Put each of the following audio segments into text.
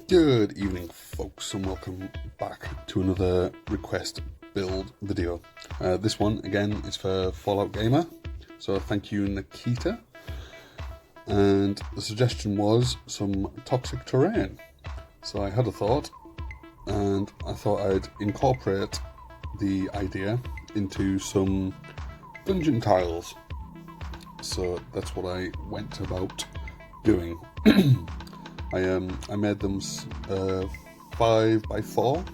Good evening, folks, and welcome back to another request build video. This one again is for Fallout Gaymer, so thank you, Nikita. And the suggestion was some toxic terrain. So I had a thought, and I thought I'd incorporate the idea into some dungeon tiles. So that's what I went about doing. I made them 5x4,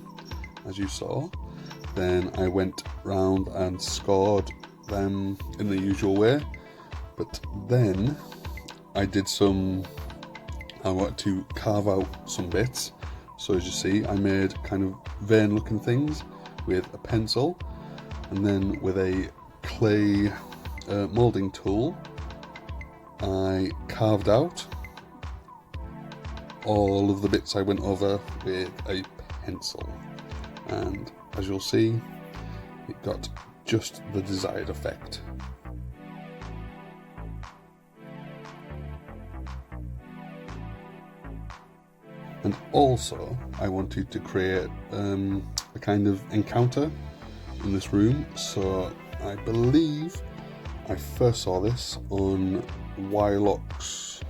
as you saw. Then I went round and scored them in the usual way. But then I wanted to carve out some bits. So as you see, I made kind of vein looking things with a pencil, and then with a clay moulding tool I carved out all of the bits I went over with a pencil, and as you'll see, it got just the desired effect. And also I wanted to create a kind of encounter in this room, so I believe I first saw this on Wylock's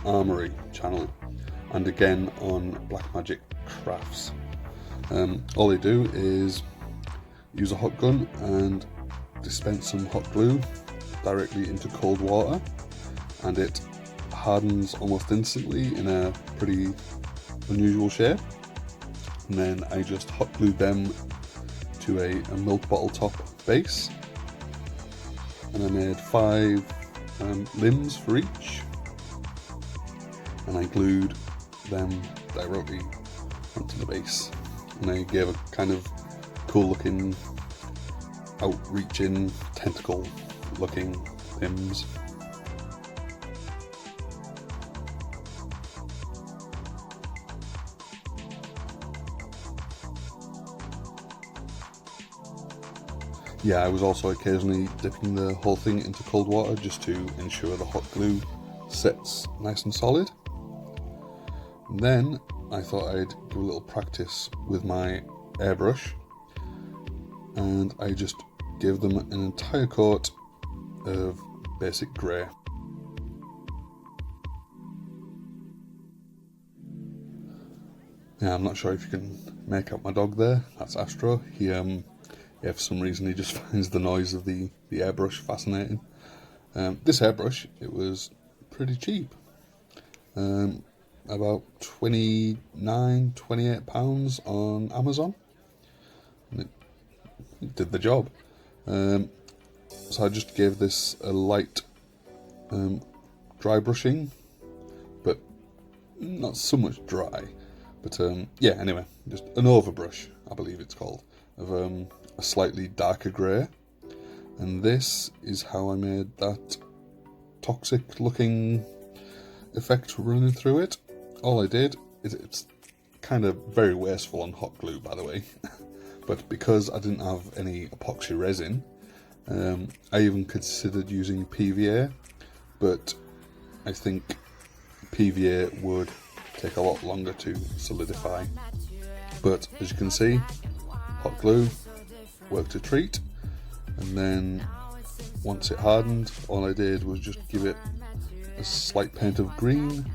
Armory channel, and again on Black Magic Crafts. All they do is use a hot gun and dispense some hot glue directly into cold water, and it hardens almost instantly in a pretty unusual shape. And then I just hot glued them to a milk bottle top base, and I made 5 limbs for each, and I glued them directly onto the base, and I gave a kind of cool looking outreaching tentacle looking limbs. Yeah, I was also occasionally dipping the whole thing into cold water just to ensure the hot glue sets nice and solid. And then I thought I'd do a little practice with my airbrush, and I just gave them an entire coat of basic grey. Yeah, I'm not sure if you can make out my dog there. That's Astro. Yeah, for some reason he just finds the noise of the airbrush fascinating. This airbrush, it was pretty cheap. About £28 on Amazon, and it did the job. So I just gave this a light dry brushing, but not so much dry. But yeah, anyway, just an overbrush, I believe it's called, of a slightly darker grey. And this is how I made that toxic looking effect running through it. All I did is, it's kind of very wasteful on hot glue, by the way, but because I didn't have any epoxy resin, I even considered using PVA, but I think PVA would take a lot longer to solidify. But as you can see, hot glue worked a treat, and then once it hardened, all I did was just give it a slight paint of green,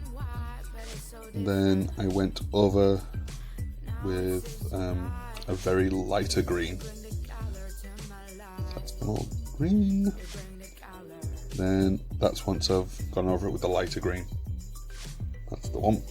and then I went over with a very lighter green. That's all green. Then that's once I've gone over it with the lighter green. That's the one.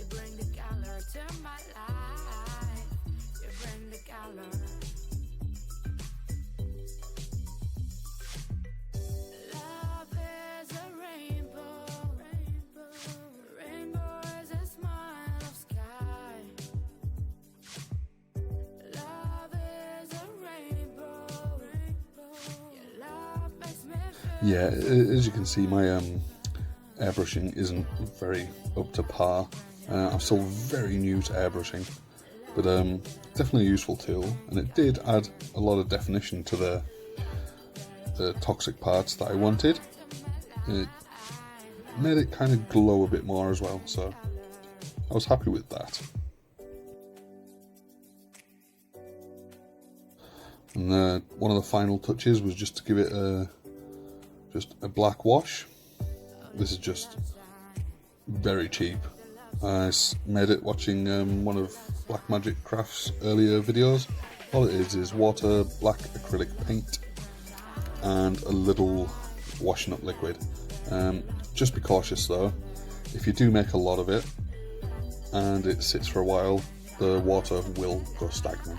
Yeah, as you can see, my airbrushing isn't very up to par. I'm still very new to airbrushing, but definitely a useful tool, and it did add a lot of definition to the toxic parts that I wanted. It made it kind of glow a bit more as well, so I was happy with that. And one of the final touches was just to give it just a black wash. This is just very cheap. I made it watching one of Blackmagic Craft's earlier videos. All it is water, black acrylic paint, and a little washing up liquid. Just be cautious though, if you do make a lot of it and it sits for a while, the water will go stagnant.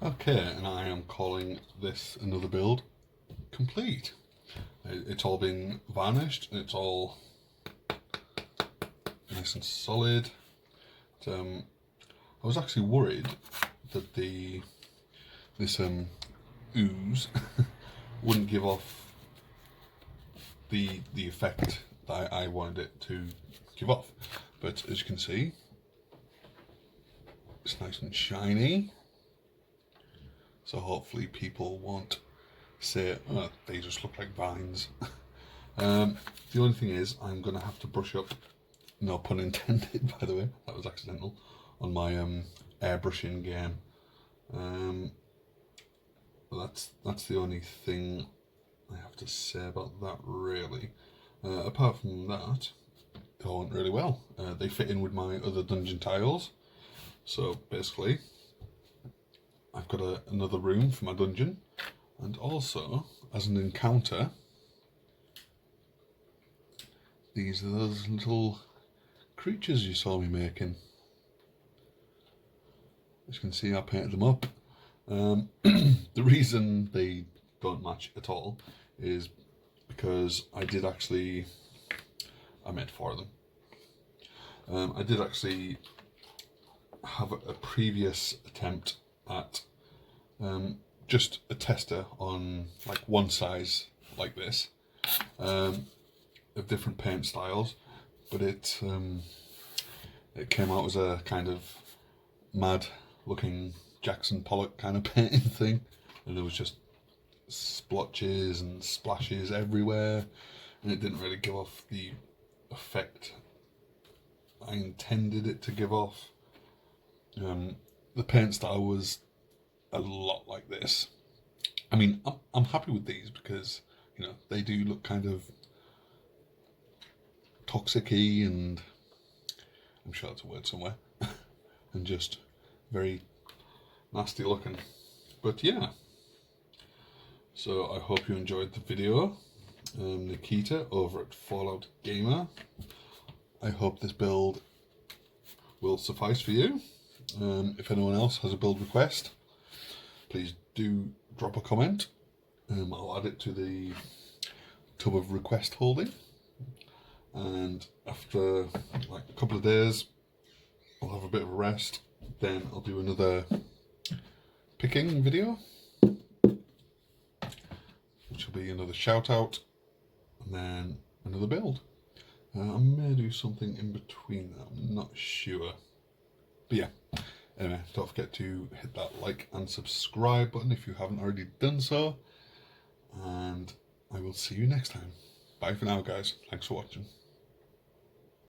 Okay, and I am calling this another build complete. It's all been varnished, and it's all nice and solid. I was actually worried that this ooze wouldn't give off the effect that I wanted it to give off, but as you can see, it's nice and shiny. So hopefully people won't say, oh, they just look like vines. The only thing is, I'm going to have to brush up, no pun intended by the way, that was accidental, on my airbrushing game. That's the only thing I have to say about that really. Apart from that, they all went really well. They fit in with my other dungeon tiles. So basically, I've got another room for my dungeon, and also as an encounter, these are those little creatures you saw me making. As you can see, I painted them up. The reason they don't match at all is because I made 4 of them. I did actually have a previous attempt at just a tester on like one size like this of different paint styles, but it came out as a kind of mad looking Jackson Pollock kind of painting thing, and there was just splotches and splashes everywhere, and it didn't really give off the effect I intended it to give off. The paint style was a lot like this. I mean, I'm happy with these because, you know, they do look kind of toxic-y, and I'm sure that's a word somewhere, and just very nasty looking. But yeah, so I hope you enjoyed the video. Nikita over at F4LLOUT Gaymer. I hope this build will suffice for you. If anyone else has a build request, please do drop a comment. I'll add it to the tub of request holding, and after like a couple of days I'll have a bit of a rest, then I'll do another picking video, which will be another shout out, and then another build. I may do something in between that, I'm not sure. But yeah, anyway, don't forget to hit that like and subscribe button if you haven't already done so. And I will see you next time. Bye for now, guys. Thanks for watching.